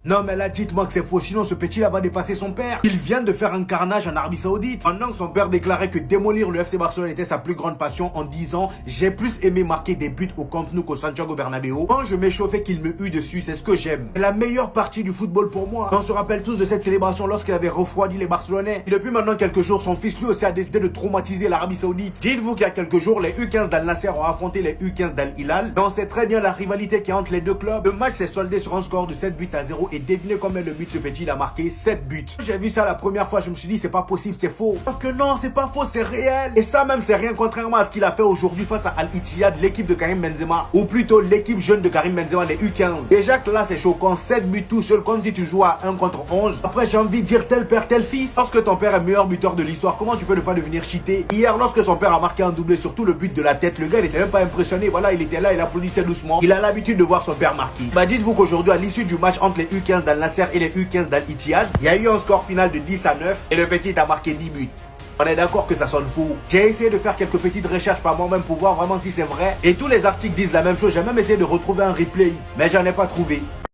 Non mais là dites-moi que c'est faux, sinon ce petit là va dépasser son père. Il vient de faire un carnage en Arabie Saoudite. Pendant que son père déclarait que démolir le FC Barcelone était sa plus grande passion en disant j'ai plus aimé marquer des buts au Camp Nou qu'au Santiago Bernabéu. Quand je m'échauffais qu'il me eut dessus, c'est ce que j'aime. C'est la meilleure partie du football pour moi. On se rappelle tous de cette célébration lorsqu'il avait refroidi les Barcelonais. Et depuis maintenant quelques jours, son fils lui aussi a décidé de traumatiser l'Arabie Saoudite. Dites-vous qu'il y a quelques jours, les U15 d'Al Nasser ont affronté les U15 d'Al Hilal. Et on sait très bien la rivalité qui est entre les deux clubs. Le match s'est soldé sur un score de 7 buts à 0 et devinez combien de buts ce petit il a marqué? 7 buts. J'ai vu ça la première fois, je me suis dit c'est pas possible, c'est faux. Sauf que non, c'est pas faux, c'est réel. Et ça même c'est rien contrairement à ce qu'il a fait aujourd'hui face à Al Ittihad, l'équipe de Karim Benzema. Ou plutôt l'équipe jeune de Karim Benzema, les U15. Déjà que là c'est choquant, 7 buts tout seul comme si tu jouais à 1 contre 11. Après j'ai envie de dire tel père tel fils. Lorsque ton père est meilleur buteur de l'histoire, comment tu peux ne pas devenir cheaté? Hier lorsque son père a marqué un doublé, surtout le but de la tête, le gars il était même pas impressionné. Voilà, il était là, il applaudissait doucement. Il a l'habitude de voir son père marquer. Bah dites-vous qu'aujourd'hui à l'issue du match entre les U15 d'Al Nasser et les U15 d'Al Ittihad, il y a eu un score final de 10 à 9 et le petit a marqué 10 buts. On est d'accord que ça sonne fou. J'ai essayé de faire quelques petites recherches par moi-même pour voir vraiment si c'est vrai. Et tous les articles disent la même chose. J'ai même essayé de retrouver un replay, mais j'en ai pas trouvé.